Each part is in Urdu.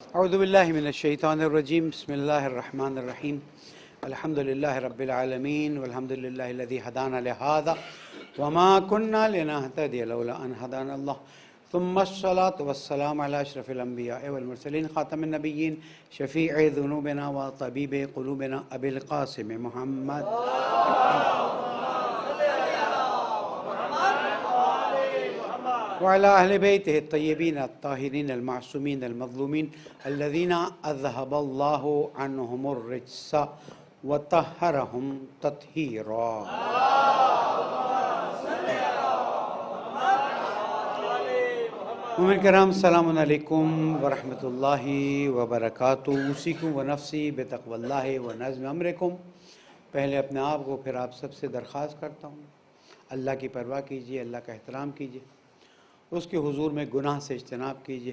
اعوذ باللہ من الشیطان الرجیم بسم اللہ الرحمن الرحیم الحمد للہ رب العالمین والحمد للہ الذی ہدانا لہذا وما كنا لنهتدی لولا ان ہدانا اللہ ثم الصلاة والسلام علی اشرف الانبیاء والمرسلین خاتم النبیین شفیع ذنوبنا وطبیب قلوبنا ابی القاسم محمد وعلى أهل بيته الطيبين الطاهرين المعصومين المظلومين الذين أذهب الله عنهم الرجس وطهرهم تطهيرا. مومن کرام السلام علیکم ورحمۃ اللہ وبرکاتہ. اوصیکم ونفسی بتقوی اللہ ونظم امرکم. پہلے اپنے آپ کو پھر آپ سب سے درخواست کرتا ہوں اللہ کی پرواہ کیجیے، اللہ کا احترام کیجیے، اس کے حضور میں گناہ سے اجتناب کیجیے،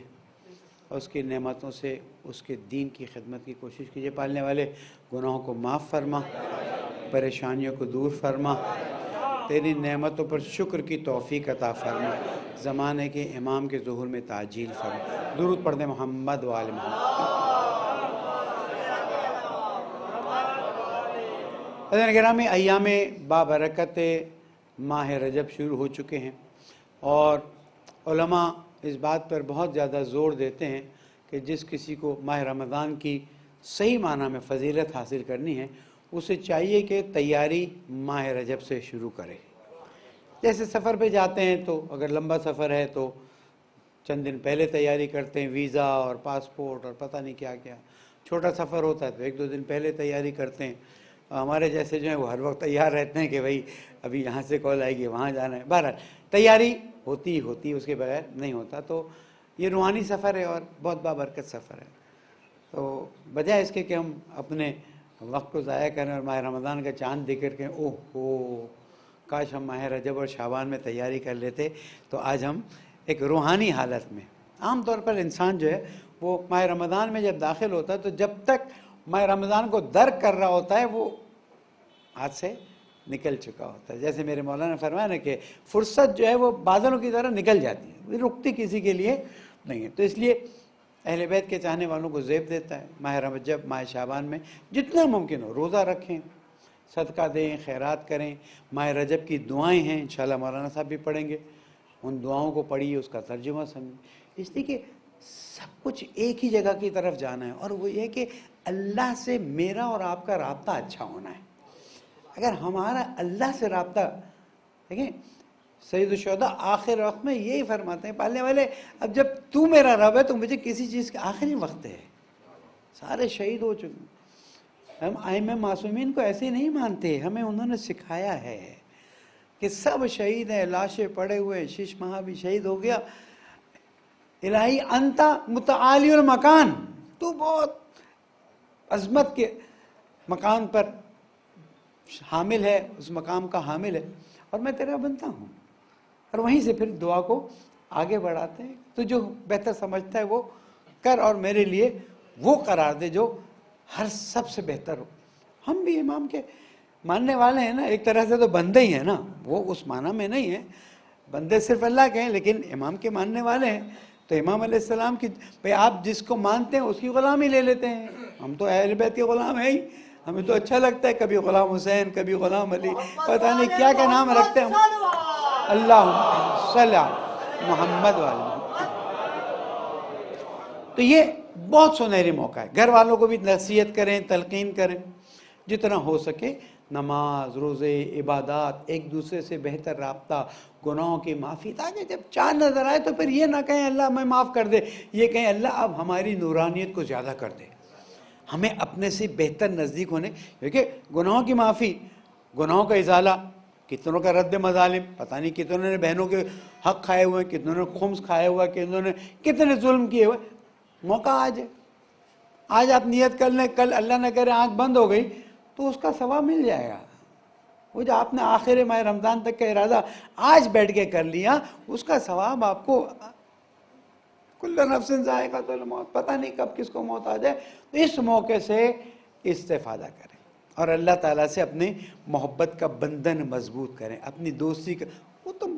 اس کی نعمتوں سے اس کے دین کی خدمت کی کوشش کیجیے. پالنے والے گناہوں کو معاف فرما، پریشانیوں کو دور فرما، تیری نعمتوں پر شکر کی توفیق عطا فرما، زمانے کے امام کے ظہور میں تعجیل فرما. درود پڑھ دیں محمد و آل محمد. حضرات گرامی، ایام بابرکت ماہ رجب شروع ہو چکے ہیں اور علماء اس بات پر بہت زیادہ زور دیتے ہیں کہ جس کسی کو ماہ رمضان کی صحیح معنی میں فضیلت حاصل کرنی ہے اسے چاہیے کہ تیاری ماہ رجب سے شروع کرے. جیسے سفر پہ جاتے ہیں تو اگر لمبا سفر ہے تو چند دن پہلے تیاری کرتے ہیں، ویزا اور پاسپورٹ اور پتہ نہیں کیا کیا. چھوٹا سفر ہوتا ہے تو ایک دو دن پہلے تیاری کرتے ہیں. ہمارے جیسے جو ہیں وہ ہر وقت تیار رہتے ہیں کہ بھائی ابھی یہاں سے کال آئے گی، وہاں جانا ہے. بہرحال تیاری ہوتی اس کے بغیر نہیں ہوتا. تو یہ روحانی سفر ہے اور بہت بابرکت سفر ہے. تو بجائے اس کے کہ ہم اپنے وقت کو ضائع کریں اور ماہ رمضان کا چاند دیکھ کر کے اوہ ہو کاش ہم ماہ رجب اور شعبان میں تیاری کر لیتے تو آج ہم ایک روحانی حالت میں. عام طور پر انسان جو ہے وہ ماہ رمضان میں جب داخل ہوتا ہے تو جب تک ماہ رمضان کو درک کر رہا ہوتا ہے وہ ہاتھ سے نکل چکا ہوتا ہے. جیسے میرے مولانا نے فرمایا نا کہ فرصت جو ہے وہ بادلوں کی طرح نکل جاتی ہے، رکتی کسی کے لیے نہیں ہے. تو اس لیے اہل بیت کے چاہنے والوں کو زیب دیتا ہے ماہ رجب ماہ شعبان میں جتنا ممکن ہو روزہ رکھیں، صدقہ دیں، خیرات کریں. ماہ رجب کی دعائیں ہیں، انشاءاللہ مولانا صاحب بھی پڑھیں گے. ان دعاؤں کو پڑھیے، اس کا ترجمہ سمجھیں. اس لیے کہ سب کچھ ایک ہی جگہ کی طرف جانا ہے اور وہ یہ کہ اللہ سے میرا اور آپ کا رابطہ اچھا ہونا ہے. اگر ہمارا اللہ سے رابطہ، دیکھیں سید الشہداء آخر وقت میں یہی فرماتے ہیں پالنے والے اب جب تو میرا رب ہے تو مجھے کسی چیز کا آخری وقت ہے. سارے شہید ہو چکے ہیں. ہم ائمہ معصومین کو ایسے نہیں مانتے، ہمیں انہوں نے سکھایا ہے کہ سب شہید ہیں، لاشیں پڑے ہوئے. شیش ماہ بھی شہید ہو گیا. الہی انت متعالی المکان، تو بہت عظمت کے مکان پر حامل ہے، اس مقام کا حامل ہے اور میں تیرا بنتا ہوں. اور وہیں سے پھر دعا کو آگے بڑھاتے ہیں. تو جو بہتر سمجھتا ہے وہ کر اور میرے لیے وہ قرار دے جو ہر سب سے بہتر ہو. ہم بھی امام کے ماننے والے ہیں نا، ایک طرح سے تو بندے ہی ہیں نا، وہ اس معنی میں نہیں ہیں، بندے صرف اللہ کے ہیں لیکن امام کے ماننے والے ہیں. تو امام علیہ السلام کی بھئی آپ جس کو مانتے ہیں اس کی غلامی لے لیتے ہیں. ہم تو اہل بیت کے غلام ہیں ہی. ہمیں تو اچھا لگتا ہے کبھی غلام حسین، کبھی غلام علی، پتہ نہیں کیا کیا نام رکھتے ہیں ہم. اللہم صلی علی محمد و آل محمد. تو یہ بہت سنہری موقع ہے. گھر والوں کو بھی نصیحت کریں، تلقین کریں جتنا ہو سکے. نماز، روزے، عبادات، ایک دوسرے سے بہتر رابطہ، گناہوں کی معافی، تاکہ جب چاند نظر آئے تو پھر یہ نہ کہیں اللہ ہمیں معاف کر دے، یہ کہیں اللہ اب ہماری نورانیت کو زیادہ کر دے. ہمیں اپنے سے بہتر نزدیک ہونے، کیونکہ گناہوں کی معافی، گناہوں کا ازالہ، کتنوں کا رد مظالم، پتہ نہیں کتنوں نے بہنوں کے حق کھائے ہوئے ہیں، کتنوں نے خمس کھائے ہوا، کتنوں نے کتنے ظلم کیے ہوئے. موقع آج ہے. آج آپ نیت کر لیں، کل اللہ نہ کرے آنکھ بند ہو گئی تو اس کا ثواب مل جائے گا. وہ جو آپ نے آخر ماہ رمضان تک کا ارادہ آج بیٹھ کے کر لیا اس کا ثواب آپ کو. کل نفس ذائقۃ الموت، پتہ نہیں کب کس کو موت آ جائے. تو اس موقع سے استفادہ کریں اور اللہ تعالیٰ سے اپنی محبت کا بندھن مضبوط کریں، اپنی دوستی کا. وہ تم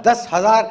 10,000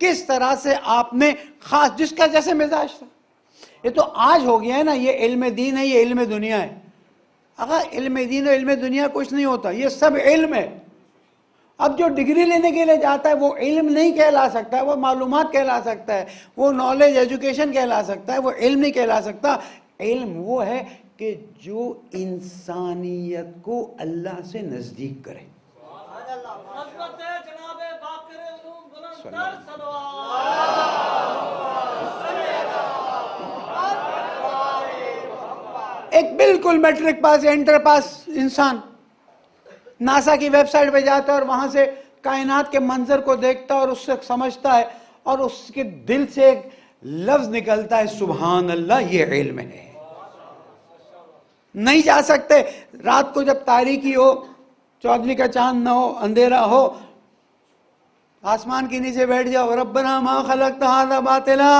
کس طرح سے آپ نے خاص جس کا جیسے مزاج تھا. یہ تو آج ہو گیا ہے نا, یہ علم دین ہے, یہ علم دنیا ہے. اگر علم دین اور علم دنیا کچھ نہیں ہوتا, یہ سب علم ہے. اب جو ڈگری لینے کے لیے جاتا ہے وہ علم نہیں کہلا سکتا ہے, وہ معلومات کہلا سکتا ہے, وہ نالج ایجوکیشن کہلا سکتا ہے, وہ علم نہیں کہلا سکتا. علم وہ ہے کہ جو انسانیت کو اللہ سے نزدیک کرے. ایک بالکل میٹرک پاس یا انٹر پاس انسان ناسا کی ویب سائٹ پہ جاتا ہے اور وہاں سے کائنات کے منظر کو دیکھتا ہے اور اس سے سمجھتا ہے, اور اس کے دل سے ایک لفظ نکلتا ہے سبحان اللہ, یہ علم ہے. نہیں جا سکتے. رات کو جب تاریکی ہو, چودھویں کا چاند نہ ہو, اندھیرا ہو, آسمان کے نیچے بیٹھ جاؤ, ربنا ما خلقت ھذا باطلا,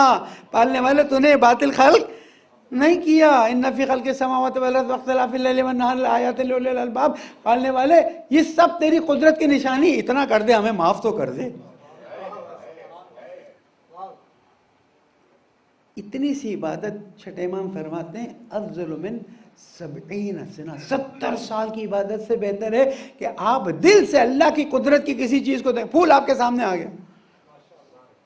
پالنے والے تو نے باطل خلق نہیں کیا. ان فی خلق السماوات والارض واختلاف اللیل والنہار لآیات لأولی الالباب, پالنے والے یہ سب تیری قدرت کی نشانی, اتنا کر دے, ہمیں معاف تو کر دے. اتنی سی عبادت چھٹے امام فرماتے ہیں افضل من 70 سنہ, 70 سال کی عبادت سے بہتر ہے کہ آپ دل سے اللہ کی قدرت کی کسی چیز کو دیکھیں. پھول آپ کے سامنے آ گیا.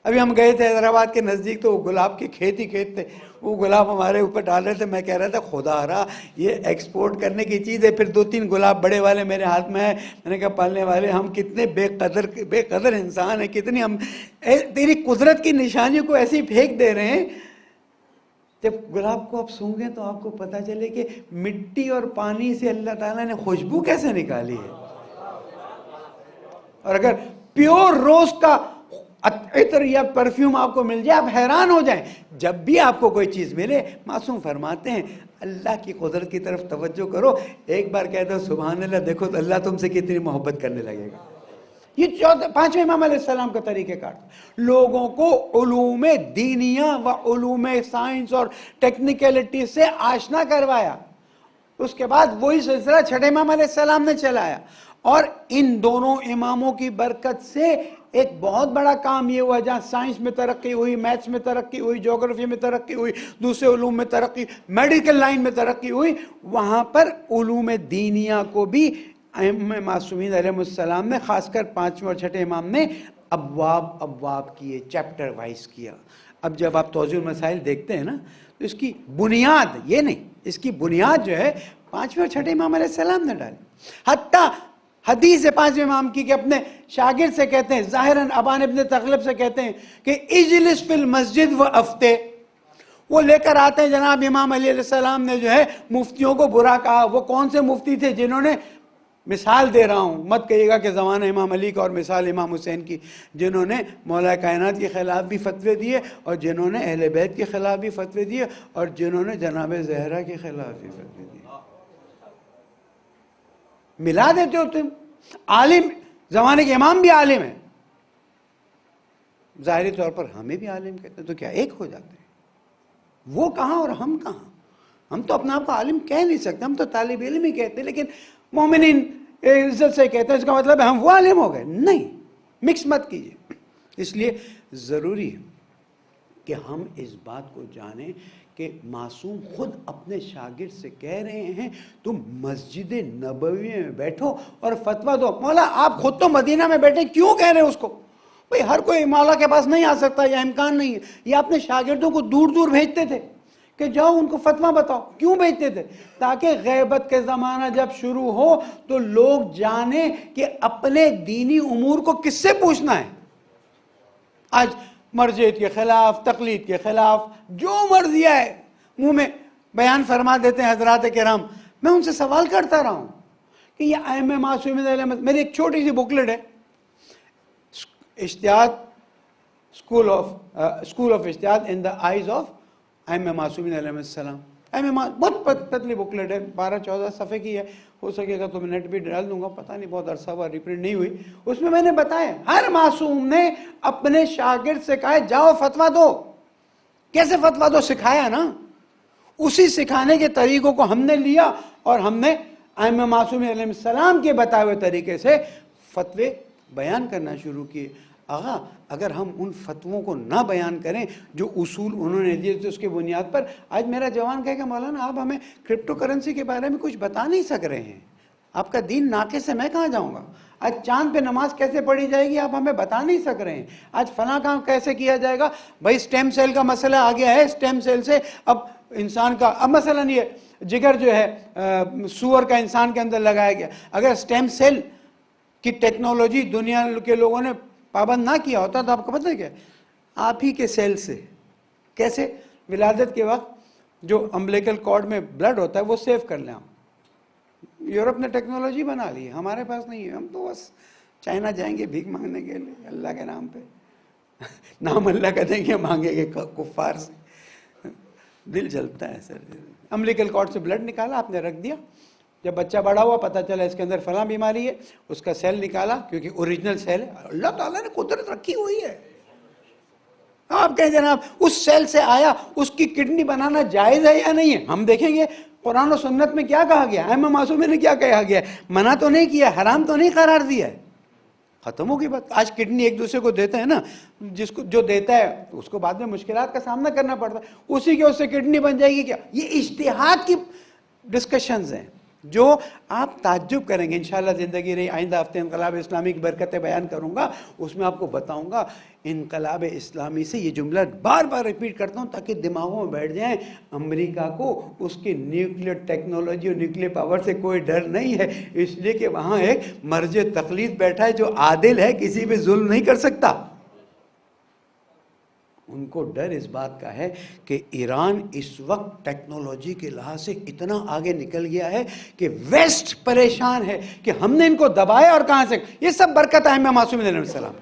ابھی ہم گئے تھے حیدرآباد کے نزدیک, تو وہ گلاب کے کھیت ہی کھیت تھے, وہ گلاب ہمارے اوپر ڈال رہے تھے. میں کہہ رہا تھا خدا رہا یہ ایکسپورٹ کرنے کی چیز ہے. پھر 2-3 گلاب بڑے والے میرے ہاتھ میں ہیں. میں نے کہا پالنے والے ہم کتنے بے قدر انسان ہیں, کتنی ہم تیری قدرت کی نشانیوں کو ایسی پھینک دے رہے ہیں. جب گلاب کو آپ سونگیں تو آپ کو پتہ چلے کہ مٹی اور پانی سے اللہ تعالیٰ نے خوشبو کیسے نکالی ہے. اور اگر پیور روز کا عطر یا پرفیوم آپ کو مل جائے آپ حیران ہو جائیں. جب بھی آپ کو کوئی چیز ملے, معصوم فرماتے ہیں اللہ کی قدرت کی طرف توجہ کرو. ایک بار کہہ دو سبحان اللہ, دیکھو تو اللہ تم سے کتنی محبت کرنے لگے گا. یہ 5ویں امام علیہ السلام کا طریقہ کار, لوگوں کو علوم دینیہ و علوم سائنس اور ٹیکنیکلٹی سے آشنا کروایا. اس کے بعد وہی سلسلہ چھٹے امام علیہ السلام نے چلایا. اور ان دونوں اماموں کی برکت سے ایک بہت بڑا کام یہ ہوا, جہاں سائنس میں ترقی ہوئی, میتھس میں ترقی ہوئی, جغرافی میں ترقی ہوئی, دوسرے علوم میں ترقی, میڈیکل لائن میں ترقی ہوئی, وہاں پر علوم دینیہ کو بھی ائمہ معصومین علیہ السلام نے, خاص کر 5ویں اور 6ٹھے امام نے ابواب کیے, چیپٹر وائز کیا. اب جب آپ توضیح المسائل دیکھتے ہیں نا, تو اس کی بنیاد یہ نہیں, اس کی بنیاد جو ہے 5ویں اور 6ٹھے امام علیہ السلام نے ڈالی. حتیٰ حدیث 5ویں امام کی کہ اپنے شاگرد سے کہتے ہیں, ظاہراً ابان ابن تغلب سے کہتے ہیں کہ اجلس فی المسجد و افتے. وہ لے کر آتے ہیں جناب امام علی علیہ السلام نے جو ہے مفتیوں کو برا کہا. وہ کون سے مفتی تھے جنہوں نے, مثال دے رہا ہوں, مت کہیے گا کہ زمانہ امام علی کا اور مثال امام حسین کی, جنہوں نے مولا کائنات کے خلاف بھی فتوے دیے, اور جنہوں نے اہل بیت کے خلاف بھی فتوے دیے, اور جنہوں نے جناب زہرا کے خلاف بھی فتوے دیے. ملا دیتے ہو تم. عالم, زمانے کے امام بھی عالم ہیں, ظاہری طور پر ہمیں بھی عالم کہتے ہیں, تو کیا ایک ہو جاتے ہیں؟ وہ کہاں اور ہم کہاں؟ ہم تو اپنا آپ کو عالم کہہ نہیں سکتے, ہم تو طالب علم ہی کہتے ہیں, لیکن مومنین عزت سے کہتے ہیں, اس کا مطلب ہے ہم وہ عالم ہو گئے. نہیں, مکس مت کیجئے. اس لیے ضروری ہے کہ ہم اس بات کو جانیں کہ معصوم خود اپنے شاگرد سے کہہ رہے ہیں تم مسجد نبوی میں بیٹھو اور فتویٰ دو. مولا آپ خود تو مدینہ میں بیٹھے, کیوں کہہ رہے ہیں اس کو؟ بھئی ہر کوئی مولا کے پاس نہیں آ سکتا, یا امکان نہیں ہے. یہ اپنے شاگردوں کو دور دور بھیجتے تھے کہ جاؤ ان کو فتویٰ بتاؤ. کیوں بھیجتے تھے؟ تاکہ غیبت کے زمانہ جب شروع ہو تو لوگ جانیں کہ اپنے دینی امور کو کس سے پوچھنا ہے. آج مرجعیت کے خلاف, تقلید کے خلاف جو مرضی ہے منہ میں بیان فرما دیتے ہیں حضرات کرام. میں ان سے سوال کرتا رہا ہوں کہ یہ ائمہ معصومین علیہ, میری ایک چھوٹی سی بکلٹ ہے, اجتہاد, اسکول آف اجتہاد ان دا آئیز آف ائمہ معصومین علیہ السلام. بہت پتلی بکلٹ ہے, 12-14 صفحے کی ہے, ہو سکے گا تو میں نیٹ بھی ڈال دوں گا, پتہ نہیں بہت عرصہ ہوا ریپرنٹ نہیں ہوئی. اس میں نے بتایا ہر معصوم نے اپنے شاگرد سے کہا جاؤ فتویٰ دو. کیسے فتویٰ دو سکھایا نا, اسی سکھانے کے طریقوں کو ہم نے لیا اور ہم نے ائمہ معصومین علیہ السلام کے بتائے ہوئے طریقے سے فتوے بیان کرنا شروع کیے. آغا اگر ہم ان فتووں کو نہ بیان کریں جو اصول انہوں نے دیے تھے اس کے بنیاد پر، آج میرا جوان کہے کہ مولانا آپ ہمیں کرپٹو کرنسی کے بارے میں کچھ بتا نہیں سک رہے ہیں، آپ کا دین ناقص ہے، میں کہاں جاؤں گا؟ آج چاند پہ نماز کیسے پڑھی جائے گی آپ ہمیں بتا نہیں سک رہے ہیں، آج فلاں کام کیسے کیا جائے گا؟ بھائی سٹیم سیل کا مسئلہ آ گیا ہے، سٹیم سیل سے اب انسان کا، اب مثلا یہ جگر جو ہے سور کا انسان کے اندر لگایا گیا، اگر سٹیم سیل کی ٹیکنالوجی دنیا کے لوگوں نے پابند نہ کیا ہوتا تو آپ کو پتہ ہے کیا، آپ ہی کے سیل سے کیسے ولادت کے وقت جو امبلیکل کارڈ میں بلڈ ہوتا ہے وہ سیو کر لیں ہم، یورپ نے ٹیکنالوجی بنا لی، ہمارے پاس نہیں ہے، ہم تو بس چائنا جائیں گے بھیک مانگنے کے لیے اللہ کے نام پہ، نام اللہ کا دیں گے مانگیں گے کفار سے، دل جلتا ہے سر۔ امبلیکل کارڈ سے بلڈ نکالا آپ نے رکھ دیا، جب بچہ بڑا ہوا پتہ چلا اس کے اندر فلاں بیماری ہے، اس کا سیل نکالا کیونکہ اوریجنل سیل ہے، اللہ تعالیٰ نے قدرت رکھی ہوئی ہے، آپ کہیں جناب اس سیل سے آیا، اس کی کڈنی بنانا جائز ہے یا نہیں ہے؟ ہم دیکھیں گے قرآن و سنت میں کیا کہا گیا ہے، ائمہ معصومین نے کیا کہا گیا ہے، منع تو نہیں کیا، حرام تو نہیں قرار دیا ہے، ختم ہوگی بات۔ آج کڈنی ایک دوسرے کو دیتے ہیں نا، جس کو جو دیتا ہے اس کو بعد میں مشکلات کا سامنا کرنا پڑتا ہے، اسی کے اس سے کڈنی بن جائے گی کیا؟ یہ اجتہاد کی ڈسکشنز ہیں جو آپ تعجب کریں گے انشاءاللہ، زندگی رہی آئندہ ہفتے انقلاب اسلامی کی برکتیں بیان کروں گا، اس میں آپ کو بتاؤں گا انقلاب اسلامی سے، یہ جملہ بار بار ریپیٹ کرتا ہوں تاکہ دماغوں میں بیٹھ جائیں، امریکہ کو اس کی نیوکلیر ٹیکنالوجی اور نیوکلیر پاور سے کوئی ڈر نہیں ہے، اس لیے کہ وہاں ایک مرج تقلید بیٹھا ہے جو عادل ہے، کسی پہ ظلم نہیں کر سکتا۔ ان کو ڈر اس بات کا ہے کہ ایران اس وقت ٹیکنالوجی کے لحاظ سے اتنا آگے نکل گیا ہے کہ ویسٹ پریشان ہے کہ ہم نے ان کو دبایا، اور کہاں سے؟ یہ سب برکت ائمہ معصومین علیہ السلام،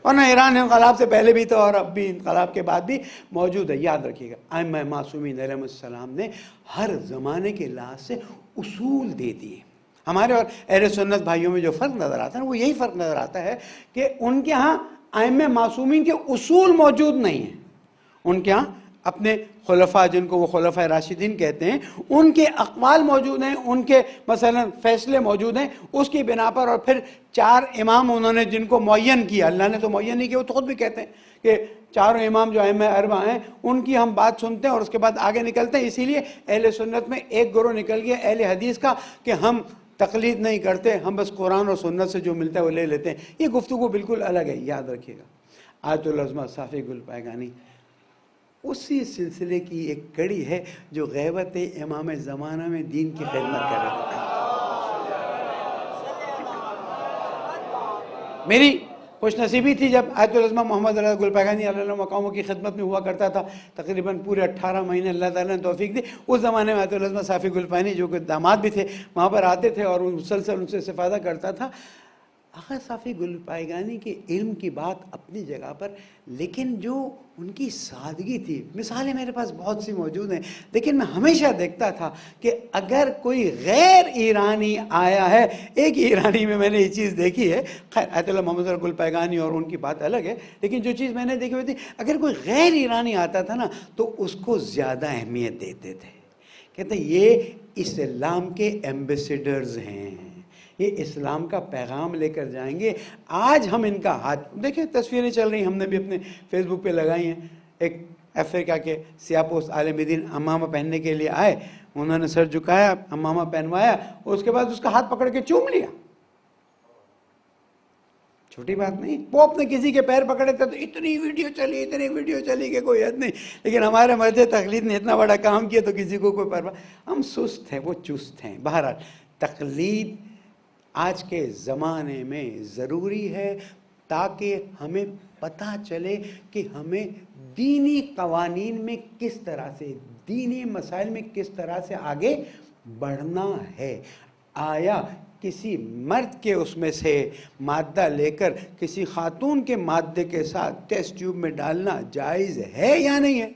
ورنہ ایران انقلاب سے پہلے بھی تو اور اب بھی انقلاب کے بعد بھی موجود ہے۔ یاد رکھیے گا ائمہ معصومین علیہ السلام نے ہر زمانے کے لحاظ سے اصول دے دیے۔ ہمارے اور اہل سنت بھائیوں میں جو فرق نظر آتا ہے وہ یہی فرق نظر آتا ہے کہ ان کے ہاں ائمہ معصومین کے اصول موجود نہیں ہیں، ان کے ہاں اپنے خلفاء جن کو وہ خلفاء راشدین کہتے ہیں ان کے اقوال موجود ہیں، ان کے مثلا فیصلے موجود ہیں، اس کی بنا پر، اور پھر 4 امام انہوں نے جن کو معین کیا، اللہ نے تو معین نہیں کیا، وہ تو خود بھی کہتے ہیں کہ 4 امام جو ائمہ اربعہ ہیں ان کی ہم بات سنتے ہیں اور اس کے بعد آگے نکلتے ہیں۔ اسی لیے اہل سنت میں ایک گروہ نکل گیا اہل حدیث کا کہ ہم تقلید نہیں کرتے، ہم بس قرآن اور سنت سے جو ملتا ہے وہ لے لیتے ہیں۔ یہ گفتگو بالکل الگ ہے، یاد رکھیے گا۔ آیت العظمہ صافی گل پائگانی اسی سلسلے کی ایک کڑی ہے جو غیبت امام زمانہ میں دین کی خدمت کر رہا تھا۔ میری خوش نصیبی تھی جب آیت العظمہ محمد رضا گل پائگانی علیہ اللہ مقاموں کی خدمت میں ہوا کرتا تھا، تقریباً پورے 18 مہینے اللہ تعالیٰ نے توفیق دی۔ اس زمانے میں آیت العظمہ صافی گل پائگانی جو کہ داماد بھی تھے وہاں پر آتے تھے اور مسلسل ان سے استفادہ کرتا تھا۔ آقا صافی گل پائگانی کے علم کی بات اپنی جگہ پر، لیکن جو ان کی سادگی تھی، مثالیں میرے پاس بہت سی موجود ہیں، لیکن میں ہمیشہ دیکھتا تھا کہ اگر کوئی غیر ایرانی آیا ہے، ایک ایرانی میں نے یہ چیز دیکھی ہے، خیر آیت اللہ محمد رضا گل پائگانی اور ان کی بات الگ ہے، لیکن جو چیز میں نے دیکھی ہوئی تھی، اگر کوئی غیر ایرانی آتا تھا نا تو اس کو زیادہ اہمیت دیتے تھے، کہتے ہیں یہ اسلام کے ایمبیسیڈرز ہیں، یہ اسلام کا پیغام لے کر جائیں گے۔ آج ہم ان کا ہاتھ دیکھیں، تصویریں چل رہی ہیں، ہم نے بھی اپنے فیس بک پہ لگائی ہیں، ایک افریقہ کے سیاہ پوست عالم دین امامہ پہننے کے لیے آئے، انہوں نے سر جھکایا، امامہ پہنوایا، اس کے بعد اس کا ہاتھ پکڑ کے چوم لیا۔ چھوٹی بات نہیں، پوپ نے کسی کے پیر پکڑے تھے تو اتنی ویڈیو چلی کہ کوئی حد نہیں، لیکن ہمارے مرجع تقلید نے اتنا بڑا کام کیا تو کسی کو کوئی پرواہ، ہم سست ہیں، وہ چست ہیں۔ بہرحال تقلید آج کے زمانے میں ضروری ہے تاکہ ہمیں پتہ چلے کہ ہمیں دینی قوانین میں کس طرح سے، دینی مسائل میں کس طرح سے آگے بڑھنا ہے۔ آیا کسی مرد کے اس میں سے مادہ لے کر کسی خاتون کے مادے کے ساتھ ٹیسٹ ٹیوب میں ڈالنا جائز ہے یا نہیں ہے؟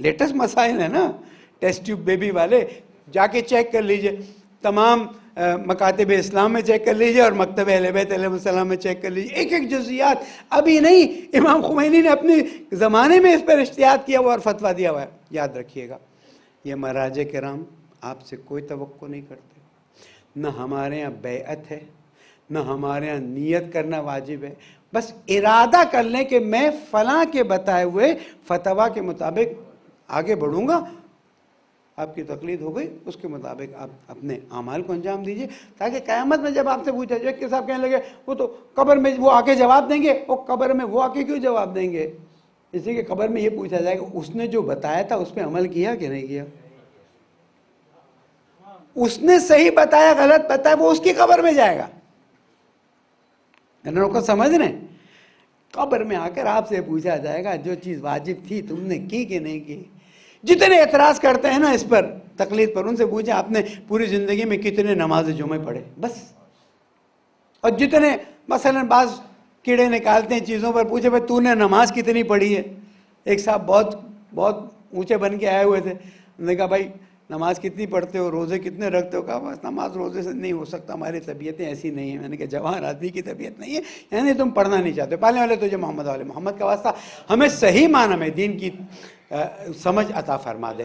لیٹسٹ مسائل ہیں نا، ٹیسٹ ٹیوب بیبی والے، جا کے چیک کر لیجئے، تمام مکاتب اسلام میں چیک کر لیجئے اور مکتب اہل بیت علیہ السلام میں چیک کر لیجئے، ایک ایک جزیات۔ ابھی نہیں، امام خمینی نے اپنے زمانے میں اس پر اجتہاد کیا ہوا اور فتویٰ دیا ہوا ہے۔ یاد رکھیے گا یہ مراجع کرام آپ سے کوئی توقع نہیں کرتے، نہ ہمارے ہاں بیعت ہے، نہ ہمارے یہاں نیت کرنا واجب ہے. بس ارادہ کر لیں کہ میں فلاں کے بتائے ہوئے فتویٰ کے مطابق آگے بڑھوں گا. آپ کی تقلید ہو گئی، اس کے مطابق آپ اپنے اعمال کو انجام دیجئے، تاکہ قیامت میں جب آپ سے پوچھا جائے کہ صاحب کہنے لگے وہ تو قبر میں وہ آ کے جواب دیں گے. وہ قبر میں وہ آ کے کیوں جواب دیں گے؟ اس لیے کہ قبر میں یہ پوچھا جائے کہ اس نے جو بتایا تھا اس پہ عمل کیا کہ نہیں کیا. اس نے صحیح بتایا غلط بتایا، وہ اس کی قبر میں جائے گا. کو سمجھ رہے ہیں؟ قبر میں آ کر آپ سے پوچھا جائے گا جو چیز واجب تھی تم نے کی کہ نہیں کی. جتنے اعتراض کرتے ہیں نا اس پر، تقلید پر، ان سے پوچھیں آپ نے پوری زندگی میں کتنے نماز جمعہ پڑھے بس. اور جتنے مثلا بعض کیڑے نکالتے ہیں چیزوں پر، پوچھے بھائی تو نے نماز کتنی پڑھی ہے. ایک صاحب بہت اونچے بن کے آئے ہوئے تھے. انہوں نے کہا بھائی نماز کتنی پڑھتے ہو، روزے کتنے رکھتے ہو؟ کہا بس نماز روزے سے نہیں ہو سکتا، ہماری طبیعتیں ایسی نہیں ہیں. میں نے کہا جوان آدمی کی طبیعت نہیں ہے، یعنی تم پڑھنا نہیں چاہتے. پالنے والے تجھے محمد والے محمد کا واسطہ ہمیں صحیح معنی میں دین کی سمجھ عطا فرما دے.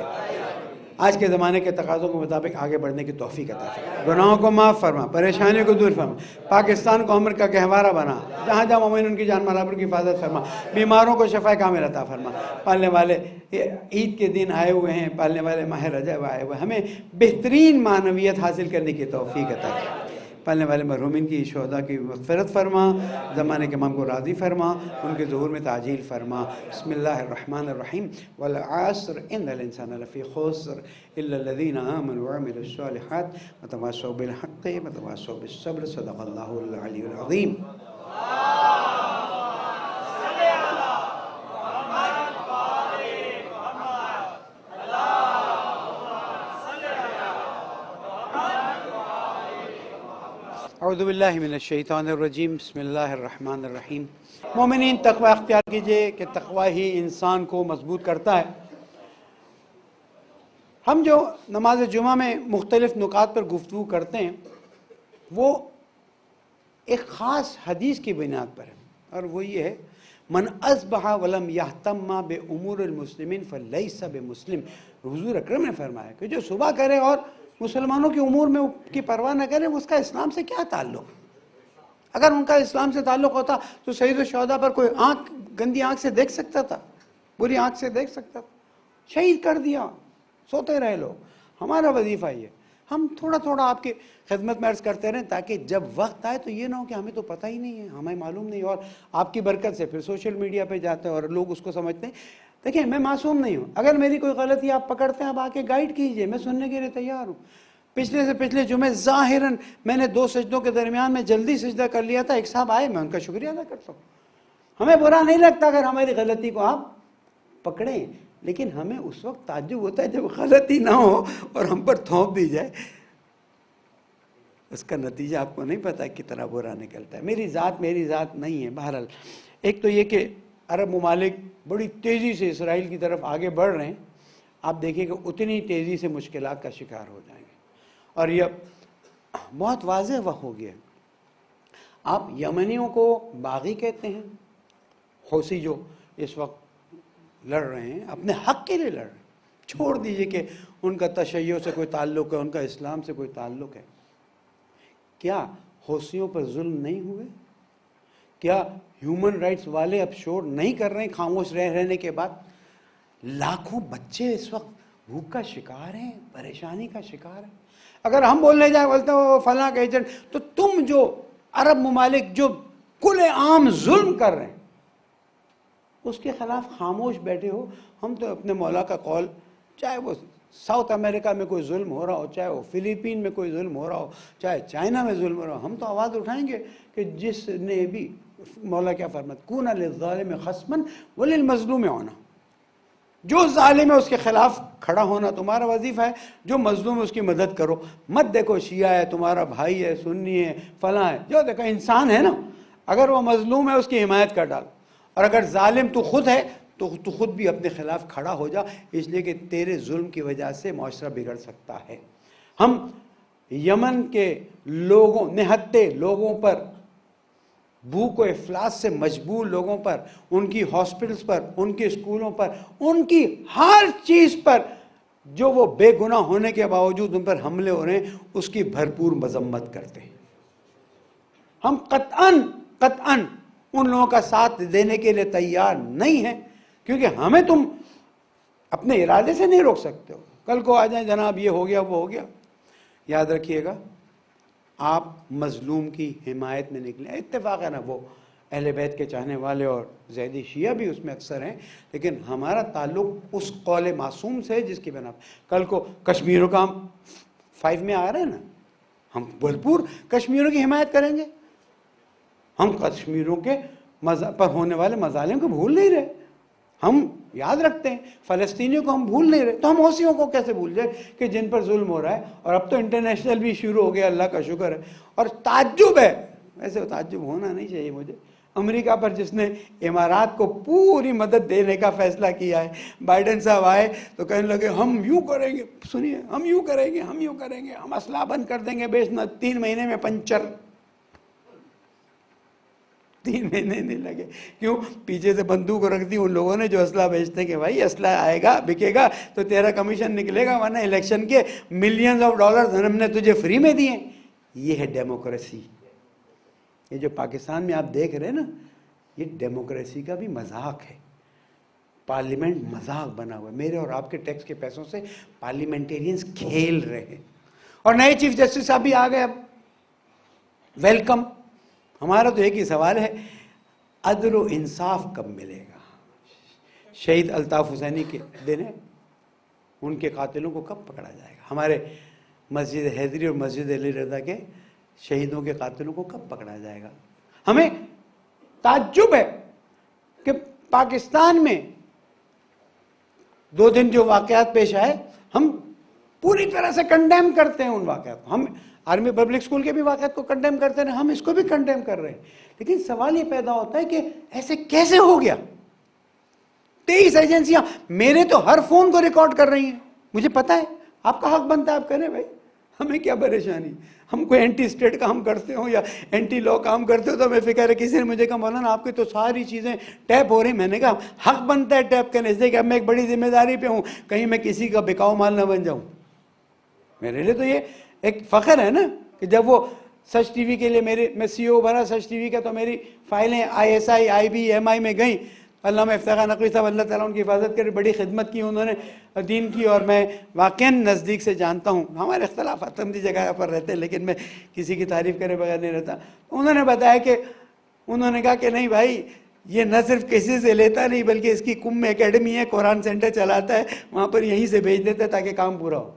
آج کے زمانے کے تقاضوں کے مطابق آگے بڑھنے کی توفیق عطا فرما، گناہوں کو معاف فرما، پریشانیوں کو دور فرما، پاکستان کو امن کا گہوارہ بنا، جہاں جہاں مومن ان کی جان مال آبرو کی حفاظت فرما، بیماروں کو شفا کامل عطا فرما. پالنے والے عید کے دن آئے ہوئے ہیں، پالنے والے ماہ رجب آئے ہوئے ہیں، ہمیں بہترین معنویت حاصل کرنے کی توفیق عطا فرما. پالنے والے مرحومین کی شہداء کی مغفرت فرما، زمانے کے امام کو راضی فرما، ان کے ظہور میں تعجیل فرما. بسم اللہ الرحمن الرحیم. والعصر ان الانسان لفی خسر الا الذین آمنوا وعملوا الصالحات وتواصوا بالحق وتواصوا بالصبر. صدق اللہ العلی العظیم. اعوذ باللہ من الشیطان الرجیم. بسم اللہ الرحمن الرحیم. مومنین تقوی اختیار کیجئے کہ تقوی ہی انسان کو مضبوط کرتا ہے. ہم جو نماز جمعہ میں مختلف نکات پر گفتگو کرتے ہیں وہ ایک خاص حدیث کی بنیاد پر ہے، اور وہ یہ ہے من اصبح ولم یہتم بامور المسلمین فلیس بمسلم. حضور اکرم نے فرمایا کہ جو صبح کرے اور مسلمانوں کے امور میں کی پرواہ نہ کرے، اس کا اسلام سے کیا تعلق؟ اگر ان کا اسلام سے تعلق ہوتا تو سید الشہداء پر کوئی گندی آنکھ سے دیکھ سکتا تھا، بری آنکھ سے دیکھ سکتا تھا؟ شہید کر دیا، سوتے رہے لوگ. ہمارا وظیفہ یہ، ہم تھوڑا تھوڑا آپ کی خدمت میں عرض کرتے رہیں تاکہ جب وقت آئے تو یہ نہ ہو کہ ہمیں تو پتہ ہی نہیں ہے، ہمیں معلوم نہیں، اور آپ کی برکت سے پھر سوشل میڈیا پہ جاتے ہیں اور لوگ اس کو سمجھتے ہیں. دیکھیں میں معصوم نہیں ہوں، اگر میری کوئی غلطی آپ پکڑتے ہیں آپ آ کے گائیڈ کیجئے، میں سننے کے لیے تیار ہوں. پچھلے جمعے ظاہراً میں نے 2 سجدوں کے درمیان میں جلدی سجدہ کر لیا تھا. ایک صاحب آئے، میں ان کا شکریہ ادا کرتا ہوں. ہمیں برا نہیں لگتا اگر ہماری غلطی کو آپ پکڑیں، لیکن ہمیں اس وقت تعجب ہوتا ہے جب غلطی نہ ہو اور ہم پر تھوپ دی جائے. اس کا نتیجہ آپ کو نہیں پتا کتنا برا نکلتا ہے. میری ذات نہیں ہے. بہرحال ایک تو یہ کہ عرب ممالک بڑی تیزی سے اسرائیل کی طرف آگے بڑھ رہے ہیں. آپ دیکھیں کہ اتنی تیزی سے مشکلات کا شکار ہو جائیں گے، اور یہ بہت واضح وقت ہو گیا. آپ یمنیوں کو باغی کہتے ہیں، حوثی جو اس وقت لڑ رہے ہیں اپنے حق کے لیے لڑ رہے ہیں. چھوڑ دیجئے کہ ان کا تشیع سے کوئی تعلق ہے، ان کا اسلام سے کوئی تعلق ہے. کیا حوثیوں پر ظلم نہیں ہوئے؟ کیا ہیومن رائٹس والے اب شور نہیں کر رہے ہیں خاموش رہنے کے بعد؟ لاکھوں بچے اس وقت بھوک کا شکار ہیں، پریشانی کا شکار ہیں. اگر ہم بولنے جائیں بولتے ہیں وہ فلاں کا ایجنٹ، تو تم جو عرب ممالک جو کل عام ظلم کر رہے ہیں اس کے خلاف خاموش بیٹھے ہو. ہم تو اپنے مولا کا قول، چاہے وہ ساؤتھ امریکہ میں کوئی ظلم ہو رہا ہو، چاہے وہ فلیپین میں کوئی ظلم ہو رہا ہو، چاہے چائنا میں ظلم ہو رہا ہو، ہم تو آواز اٹھائیں گے کہ جس نے بھی، مولا کیا فرماتا، کون للظالم خصما وللمظلوم عونا. جو ظالم ہے اس کے خلاف کھڑا ہونا تمہارا وظیفہ ہے، جو مظلوم ہے اس کی مدد کرو. مت دیکھو شیعہ ہے تمہارا بھائی ہے، سنی ہے، فلاں ہے. جو دیکھو انسان ہے نا، اگر وہ مظلوم ہے اس کی حمایت کر ڈال، اور اگر ظالم تو خود ہے تو خود بھی اپنے خلاف کھڑا ہو جا، اس لیے کہ تیرے ظلم کی وجہ سے معاشرہ بگڑ سکتا ہے. ہم یمن کے لوگوں، نہتے لوگوں پر، بھوک و افلاس سے مجبور لوگوں پر، ان کی ہاسپٹلز پر، ان کے اسکولوں پر، ان کی ہر چیز پر جو وہ بے گناہ ہونے کے باوجود ان پر حملے ہو رہے ہیں، اس کی بھرپور مذمت کرتے ہیں. ہم قطعاً ان لوگوں کا ساتھ دینے کے لیے تیار نہیں ہیں، کیونکہ ہمیں تم اپنے ارادے سے نہیں روک سکتے ہو۔ کل کو آ جائیں جناب یہ ہو گیا وہ ہو گیا، یاد رکھیے گا آپ مظلوم کی حمایت میں نکلیں۔ اتفاق ہے نا وہ اہل بیت کے چاہنے والے اور زیدی شیعہ بھی اس میں اکثر ہیں، لیکن ہمارا تعلق اس قول معصوم سے جس کی بنا کل کو کشمیروں کا ہم 5 میں آ رہے ہیں نا، ہم بھرپور کشمیروں کی حمایت کریں گے۔ ہم کشمیروں کے پر ہونے والے مظالم کو بھول نہیں رہے، ہم یاد رکھتے ہیں، فلسطینیوں کو ہم بھول نہیں رہے، تو ہم حوثیوں کو کیسے بھول جائیں کہ جن پر ظلم ہو رہا ہے۔ اور اب تو انٹرنیشنل بھی شروع ہو گیا، اللہ کا شکر ہے۔ اور تعجب ہے، ویسے تعجب ہونا نہیں چاہیے مجھے، امریکہ پر جس نے امارات کو پوری مدد دینے کا فیصلہ کیا ہے، بائیڈن صاحب آئے تو کہنے لگے ہم یوں کریں گے، سنیے، ہم یوں کریں گے، ہم یوں کریں گے، ہم اسلحہ بند کر دیں گے بیچنا، 3 مہینے میں پنچر، 3 مہینے نہیں لگے۔ کیوں؟ پیچھے سے بندوق رکھ دی ان لوگوں نے جو اسلحہ بیچتے ہیں کہ بھائی اسلحہ آئے گا، بکے گا تو تیرا کمیشن نکلے گا، ورنہ الیکشن کے ملینز آف ڈالرز ہم نے تجھے فری میں دیے۔ یہ ہے ڈیموکریسی۔ یہ جو پاکستان میں آپ دیکھ رہے ہیں نا، یہ ڈیموکریسی کا بھی مذاق ہے۔ پارلیمنٹ مذاق بنا ہوا ہے، میرے اور آپ کے ٹیکس کے پیسوں سے پارلیمنٹیرینز کھیل رہے ہیں۔ اور نئے چیف جسٹس صاحب بھی آ گئے، اب ویلکم۔ ہمارا تو ایک ہی سوال ہے، عدل و انصاف کب ملے گا؟ شہید الطاف حسینی کے دن ہے، ان کے قاتلوں کو کب پکڑا جائے گا؟ ہمارے مسجد حیدری اور مسجد علی رضا کے شہیدوں کے قاتلوں کو کب پکڑا جائے گا؟ ہمیں تعجب ہے کہ پاکستان میں 2 دن جو واقعات پیش آئے، ہم پوری طرح سے کنڈیم کرتے ہیں ان واقعات کو۔ ہم آرمی پبلک اسکول کے بھی واقعات کو کنڈیم کرتے ہیں، ہم اس کو بھی کنڈیم کر رہے ہیں، لیکن سوال یہ پیدا ہوتا ہے کہ ایسے کیسے ہو گیا؟ 23 ایجنسیاں میرے تو ہر فون کو ریکارڈ کر رہی ہیں، مجھے پتا ہے، آپ کا حق بنتا ہے آپ کریں بھائی، ہمیں کیا پریشانی؟ ہم کوئی اینٹی اسٹیٹ کام کرتے ہوں یا اینٹی لا کام کرتے ہو تو ہمیں فکر ہے۔ کسی نے مجھے کہا مولانا آپ کی تو ساری چیزیں ٹیپ ہو رہی، میں نے کہا حق بنتا ہے ٹیپ کرنے سے، کہ اب میں ایک بڑی ذمہ داری پہ ہوں، کہیں میں کسی کا بکاؤ مال نہ بن جاؤں۔ میرے لیے تو یہ ایک فخر ہے نا کہ جب وہ سچ ٹی وی کے لیے میں سی او بنا سچ ٹی وی کا، تو میری فائلیں ISI IB MI میں گئیں۔ علامہ افتخار نقوی صاحب اللہ تعالیٰ ان کی حفاظت کرے، بڑی خدمت کی انہوں نے دین کی، اور میں واقعاً نزدیک سے جانتا ہوں۔ ہمارے اختلافات اپنی جگہ پر رہتے ہیں، لیکن میں کسی کی تعریف کرے بغیر نہیں رہتا۔ انہوں نے بتایا کہ انہوں نے کہا کہ نہیں بھائی، یہ نہ صرف کسی سے لیتا نہیں بلکہ اس کی کم اکیڈمی ہے، قرآن سینٹر چلاتا ہے، وہاں پر یہیں سے بھیج دیتا ہے تاکہ کام پورا ہو۔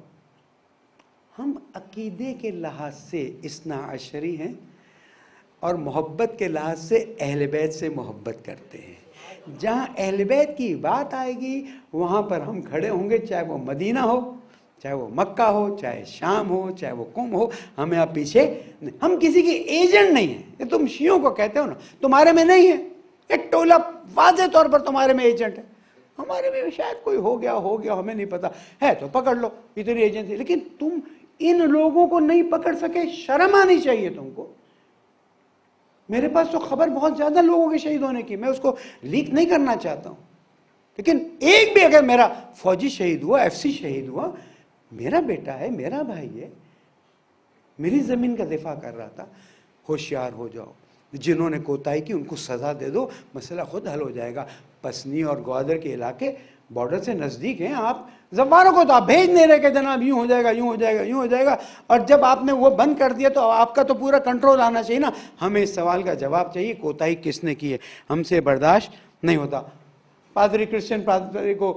ہم عقیدے کے لحاظ سے اثنا عشری ہیں اور محبت کے لحاظ سے اہل بیت سے محبت کرتے ہیں۔ جہاں اہل بیت کی بات آئے گی وہاں پر ہم کھڑے ہوں گے، چاہے وہ مدینہ ہو، چاہے وہ مکہ ہو، چاہے شام ہو، چاہے وہ قم ہو، ہمیں آپ پیچھے نہیں۔ ہم کسی کے ایجنٹ نہیں ہیں، یہ تم شیعوں کو کہتے ہو نا، تمہارے میں نہیں ہے، ایک ٹولہ واضح طور پر تمہارے میں ایجنٹ ہے، ہمارے میں شاید کوئی ہو گیا ہمیں نہیں پتا ہے، تو پکڑ لو اتنی ایجنسی، لیکن تم ان لوگوں کو نہیں پکڑ سکے، شرم آنی چاہیے تم کو۔ میرے پاس تو خبر بہت زیادہ لوگوں کے شہید ہونے کی، میں اس کو لیک نہیں کرنا چاہتا ہوں، لیکن ایک بھی اگر میرا فوجی شہید ہوا، FC شہید ہوا، میرا بیٹا ہے، میرا بھائی ہے، میری زمین کا دفاع کر رہا تھا، ہوشیار ہو جاؤ۔ جنہوں نے کوتاہی کی ان کو سزا دے دو، مسئلہ خود حل ہو جائے گا۔ پسنی اور گوادر کے علاقے بارڈر سے نزدیک ہیں، آپ زواروں کو تو آپ بھیج نہیں رہے کہ جناب یوں ہو جائے گا، یوں ہو جائے گا، یوں ہو جائے گا، اور جب آپ نے وہ بند کر دیا تو آپ کا تو پورا کنٹرول آنا چاہیے نا۔ ہمیں اس سوال کا جواب چاہیے، کوتاہی کس نے کی ہے، ہم سے برداشت نہیں ہوتا۔ پادری کرسچن پادری کو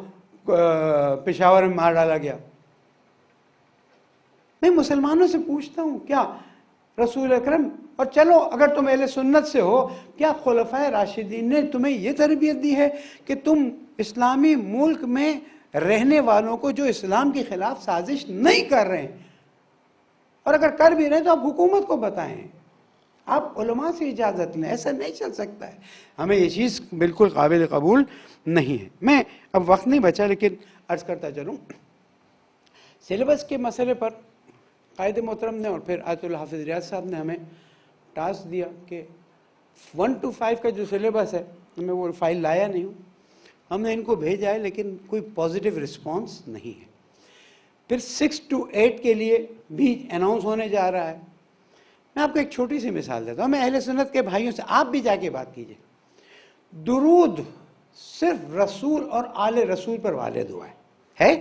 پشاور میں مار ڈالا گیا۔ میں مسلمانوں سے پوچھتا ہوں، کیا رسول اکرم، اور چلو اگر تم اہل سنت سے ہو، کیا خلفائے راشدین نے تمہیں یہ تربیت دی ہے کہ تم اسلامی ملک میں رہنے والوں کو جو اسلام کے خلاف سازش نہیں کر رہے ہیں، اور اگر کر بھی رہے ہیں تو آپ حکومت کو بتائیں، آپ علماء سے اجازت لیں؟ ایسا نہیں چل سکتا ہے، ہمیں یہ چیز بالکل قابل قبول نہیں ہے۔ میں اب وقت نہیں بچا لیکن عرض کرتا چلوں، سلیبس کے مسئلے پر قائد محترم نے اور پھر آیت اللہ حافظ ریاض صاحب نے ہمیں ٹاسک دیا کہ 1 to 5 کا جو سلیبس ہے، میں وہ فائل لایا نہیں ہوں، ہم نے ان کو بھیجا ہے لیکن کوئی پازیٹیو رسپانس نہیں ہے۔ پھر 6 to 8 کے لیے بھی اناؤنس ہونے جا رہا ہے، میں آپ کو ایک چھوٹی سی مثال دیتا ہوں. میں اہل سنت کے بھائیوں سے آپ بھی جا کے بات کیجئے. درود صرف رسول اور آل رسول پر وارد ہوا ہے.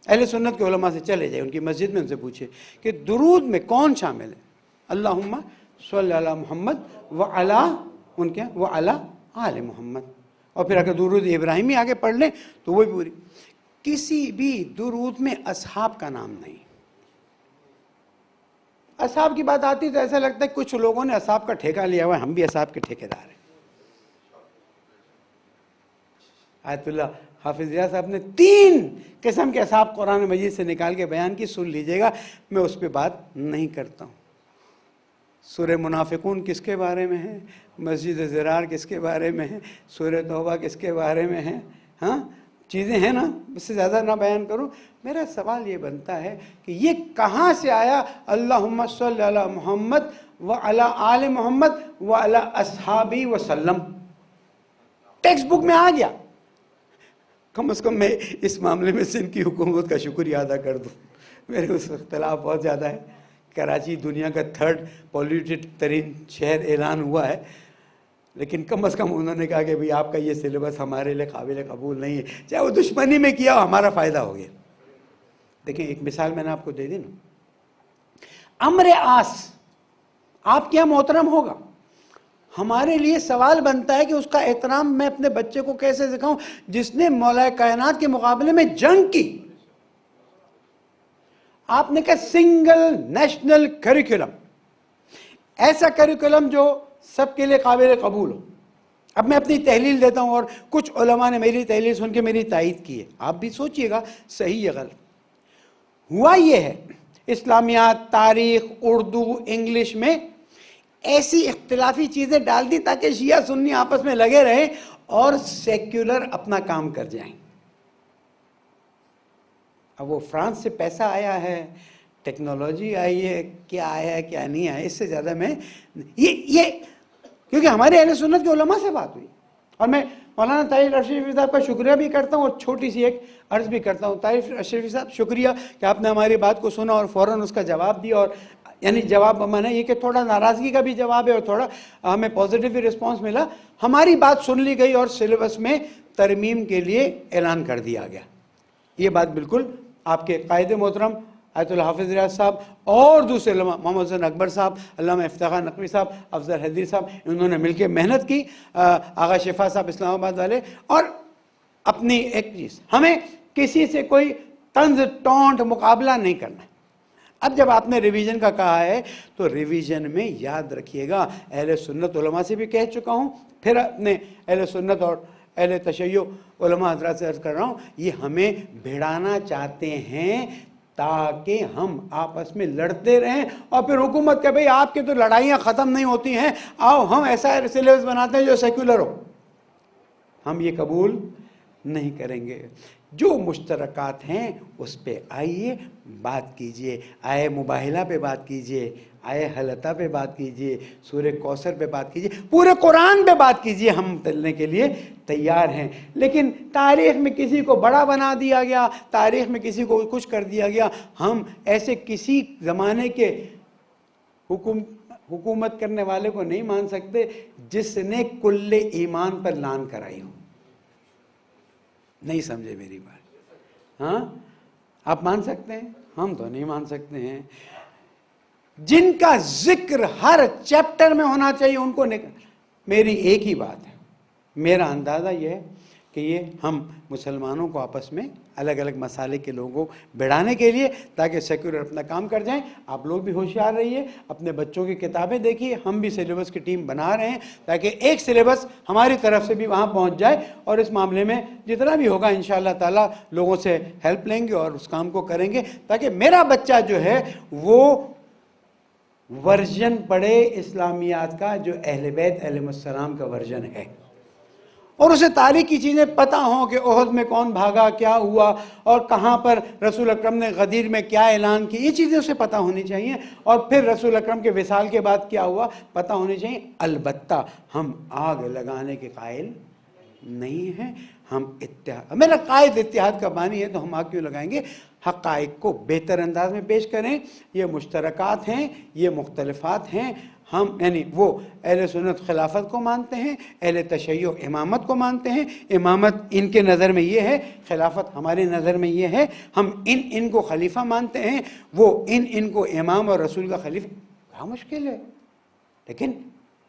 اہل سنت کے علماء سے چلے جائیں، ان کی مسجد میں ان سے پوچھے کہ درود میں کون شامل ہے. اللہم صلی علی محمد وعلی آل محمد. اور پھر اگر درود ابراہیمی آگے پڑھ لیں تو وہ بھی پوری. کسی بھی درود میں اصحاب کا نام نہیں. اصحاب کی بات آتی تو ایسا لگتا ہے کچھ لوگوں نے اصحاب کا ٹھیکہ لیا ہوا ہے، ہم بھی اصحاب کے ٹھیکیدار ہیں. آیت اللہ حافظ ریاض صاحب نے 3 قسم کے اصحاب قرآن مجید سے نکال کے بیان کی، سن لیجئے گا. میں اس پہ بات نہیں کرتا ہوں. سورہ منافقون کس کے بارے میں ہے، مسجد زرار کس کے بارے میں ہے، سورہ توبہ کس کے بارے میں ہے. ہاں چیزیں ہیں نا، اس سے زیادہ نہ بیان کروں. میرا سوال یہ بنتا ہے کہ یہ کہاں سے آیا اللہم صلی علی محمد وعلی آل محمد وعلی اصحابہ وسلم؟ ٹیکسٹ بک میں آ گیا. کم از کم میں اس معاملے میں سندھ کی حکومت کا شکریہ ادا کر دوں. میرے اس اختلاف بہت زیادہ ہے. کراچی دنیا کا 3rd پولیوٹڈ ترین شہر اعلان ہوا ہے، لیکن کم از کم انہوں نے کہا کہ بھئی آپ کا یہ سلیبس ہمارے لیے قابل قبول نہیں ہے. چاہے وہ دشمنی میں کیا ہو، ہمارا فائدہ ہو گیا. دیکھیں ایک مثال میں نے آپ کو دے دی نا. عمرو عاص آپ کے یہاں محترم ہوگا، ہمارے لیے سوال بنتا ہے کہ اس کا احترام میں اپنے بچے کو کیسے سکھاؤں جس نے مولا کائنات کے مقابلے میں جنگ کی. آپ نے کہا سنگل نیشنل کریکولم، ایسا کریکولم جو سب کے لیے قابل قبول ہو. اب میں اپنی تحلیل دیتا ہوں اور کچھ علماء نے میری تحلیل سن کے میری تائید کی ہے. آپ بھی سوچئے گا صحیح یا غلط. ہوا یہ ہے اسلامیات، تاریخ، اردو، انگلش میں ایسی اختلافی چیزیں ڈال دی تاکہ شیعہ سنی آپس میں لگے رہیں اور سیکولر اپنا کام کر جائیں. اب وہ فرانس سے پیسہ آیا ہے، ٹیکنالوجی آئی ہے، کیا آیا ہے کیا نہیں آیا، اس سے زیادہ میں یہ کیونکہ ہمارے اہل سنت کے علماء سے بات ہوئی. اور میں مولانا طاہر اشرفی صاحب کا شکریہ بھی کرتا ہوں اور چھوٹی سی ایک عرض بھی کرتا ہوں. طاہر اشرفی صاحب شکریہ کہ آپ نے ہماری بات کو سنا اور فوراً اس کا جواب دیا. اور یعنی جواب مانا یہ کہ تھوڑا ناراضگی کا بھی جواب ہے اور تھوڑا ہمیں پازیٹیو رسپانس ملا. ہماری بات سن لی گئی اور سلیبس میں ترمیم کے لیے اعلان کر دیا گیا. یہ بات بالکل آپ کے قائد محترم آیت اللہ حافظ ریاض صاحب اور دوسرے علماء محمد حسین اکبر صاحب، علامہ افتخار نقوی صاحب، افضل حدیث صاحب، انہوں نے مل کے محنت کی. آغا شفا صاحب اسلام آباد والے. اور اپنی ایک چیز، ہمیں کسی سے کوئی طنز ٹونٹ مقابلہ نہیں کرنا ہے. اب جب آپ نے ریویژن کا کہا ہے تو ریویژن میں یاد رکھیے گا، اہل سنت علماء سے بھی کہہ چکا ہوں، پھر اپنے اہل سنت اور اہل تشیع علماء حضرات سے عرض کر رہا ہوں، یہ ہمیں بھڑانا چاہتے ہیں تاکہ ہم آپس میں لڑتے رہیں اور پھر حکومت کہ بھئی آپ کی تو لڑائیاں ختم نہیں ہوتی ہیں، آؤ ہم ایسا سلیبس بناتے ہیں جو سیکولر ہو. ہم یہ قبول نہیں کریں گے. جو مشترکات ہیں اس پہ آئیے بات کیجئے، آئے مباہلہ پہ بات کیجئے، آئے حلطہ پہ بات کیجئے، سورہ کوثر پہ بات کیجئے، پورے قرآن پہ بات کیجئے. ہم چلنے کے لیے تیار ہیں. لیکن تاریخ میں کسی کو بڑا بنا دیا گیا، تاریخ میں کسی کو کچھ کر دیا گیا، ہم ایسے کسی زمانے کے حکومت کرنے والے کو نہیں مان سکتے جس نے کل ایمان پر لان کرائی ہو. نہیں سمجھے میری بات؟ ہاں آپ مان سکتے ہیں، ہم تو نہیں مان سکتے ہیں. جن کا ذکر ہر چیپٹر میں ہونا چاہیے ان کو میری ایک ہی بات ہے، میرا اندازہ یہ ہے کہ یہ ہم مسلمانوں کو آپس میں الگ الگ مسالے کے لوگوں کو بڑھانے کے لیے تاکہ سیکولر اپنا کام کر جائیں. آپ لوگ بھی ہوشیار رہیے، اپنے بچوں کی کتابیں دیکھیے. ہم بھی سلیبس کی ٹیم بنا رہے ہیں تاکہ ایک سلیبس ہماری طرف سے بھی وہاں پہنچ جائے اور اس معاملے میں جتنا بھی ہوگا انشاءاللہ تعالی لوگوں سے ہیلپ لیں گے اور اس کام کو کریں گے تاکہ میرا بچہ جو ہے وہ ورژن پڑھے اسلامیات کا جو اہل بیت علیہ السلام کا ورژن ہے اور اسے تاریخ کی چیزیں پتہ ہوں کہ احد میں کون بھاگا، کیا ہوا اور کہاں پر رسول اکرم نے غدیر میں کیا اعلان کی. یہ چیزیں اسے پتہ ہونی چاہیے اور پھر رسول اکرم کے وصال کے بعد کیا ہوا پتہ ہونی چاہیے. البتہ ہم آگ لگانے کے قائل نہیں ہیں. ہم اتحاد، میرا قائد اتحاد کا بانی ہے تو ہم آگ کیوں لگائیں گے؟ حقائق کو بہتر انداز میں پیش کریں. یہ مشترکات ہیں، یہ مختلفات ہیں. ہم یعنی وہ اہل سنت خلافت کو مانتے ہیں، اہل تشیع امامت کو مانتے ہیں. امامت ان کے نظر میں یہ ہے، خلافت ہمارے نظر میں یہ ہے. ہم ان کو خلیفہ مانتے ہیں، وہ ان کو امام اور رسول کا خلیفہ. کیا مشکل ہے؟ لیکن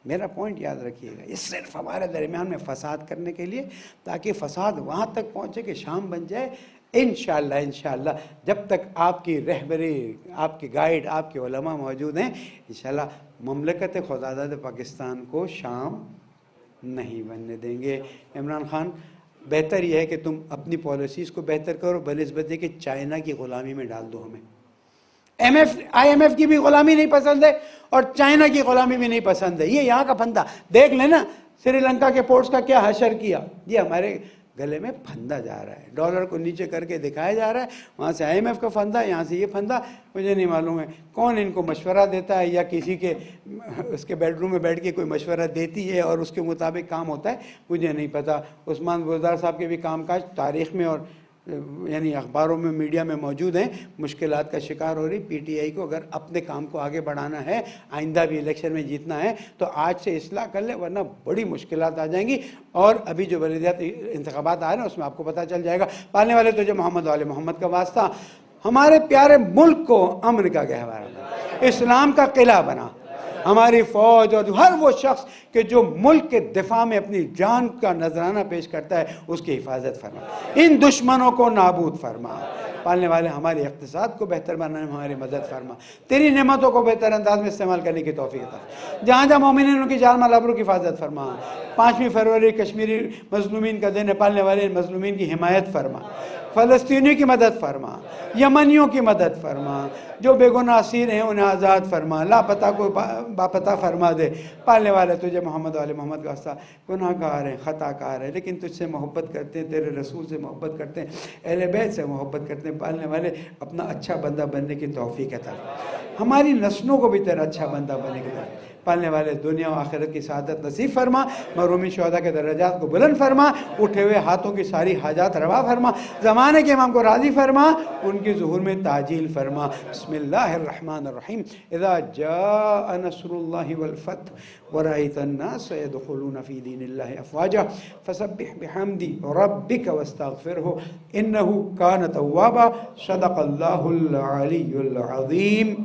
میرا پوائنٹ یاد رکھیے گا، یہ صرف ہمارے درمیان میں فساد کرنے کے لیے، تاکہ فساد وہاں تک پہنچے کہ شام بن جائے. انشاءاللہ جب تک آپ کی رہبری، آپ کی گائیڈ، آپ کے علماء موجود ہیں، انشاءاللہ مملکت خداداد پاکستان کو شام نہیں بننے دیں گے. عمران خان، بہتر یہ ہے کہ تم اپنی پالیسیز کو بہتر کرو، بنسبت کہ چائنا کی غلامی میں ڈال دو ہمیں. IMF کی بھی غلامی نہیں پسند ہے اور چائنا کی غلامی بھی نہیں پسند ہے. یہ یہاں کا پھندا دیکھ لیں نا، سری لنکا کے پورٹس کا کیا حشر کیا. یہ ہمارے گلے میں پھندا جا رہا ہے، ڈالر کو نیچے کر کے دکھایا جا رہا ہے. وہاں سے IMF کا پھندا، یہاں سے یہ پھندا. مجھے نہیں معلوم ہے کون ان کو مشورہ دیتا ہے، یا کسی کے اس کے بیڈ روم میں بیٹھ کے کوئی مشورہ دیتی ہے اور اس کے مطابق کام ہوتا ہے، مجھے نہیں پتہ. عثمان بزدار صاحب کے بھی کام کاج تاریخ میں اور یعنی اخباروں میں، میڈیا میں موجود ہیں. مشکلات کا شکار ہو رہی. PTI کو اگر اپنے کام کو آگے بڑھانا ہے، آئندہ بھی الیکشن میں جیتنا ہے، تو آج سے اصلاح کر لے، ورنہ بڑی مشکلات آ جائیں گی. اور ابھی جو بلدیات انتخابات آ رہے ہیں اس میں آپ کو پتہ چل جائے گا. پالنے والے تو جو محمد والے محمد کا واسطہ ہمارے پیارے ملک کو امن کا گہوارہ بنا، اسلام کا قلعہ بنا. ہماری فوج اور ہر وہ شخص کہ جو ملک کے دفاع میں اپنی جان کا نذرانہ پیش کرتا ہے، اس کی حفاظت فرما. ان دشمنوں کو نابود فرما. پالنے والے ہمارے اقتصاد کو بہتر بنانے میں ہماری مدد فرما. تیری نعمتوں کو بہتر انداز میں استعمال کرنے کی توفیق عطا. جہاں جہاں مومنین ان کی جان مال آبرو کی حفاظت فرما. 5 فروری کشمیری مظلومین کا دن ہے. پالنے والے مظلومین کی حمایت فرما. فلسطینیوں کی مدد فرما، یمنیوں کی مدد فرما. جو بے گناہ اسیر ہیں انہیں آزاد فرما. لاپتہ کو باپتہ فرما دے. پالنے والے تجھے محمد والے محمد کا واسطہ گناہ گار ہیں، خطا کار ہیں، لیکن تجھ سے محبت کرتے ہیں، تیرے رسول سے محبت کرتے ہیں، اہل بیت سے محبت کرتے ہیں. پالنے والے اپنا اچھا بندہ بننے کی توفیق عطا. ہماری نسلوں کو بھی تیرا اچھا بندہ بننے کی توفیق. پالنے والے دنیا و آخرت کی سعادت نصیب فرما. محرومین شہداء کے درجات کو بلند فرما. اٹھے ہوئے ہاتھوں کی ساری حاجات روا فرما. زمانے کے امام کو راضی فرما. ان کی ظہور میں تعجیل فرما. بسم اللہ الرحمن الرحیم. اذا جاء نصر اللہ والفتح ورأيت الناس يدخلون في دين الله أفواجا فسبح بحمد ربك واستغفره إنه كان توابا. صدق الله العلي العظيم.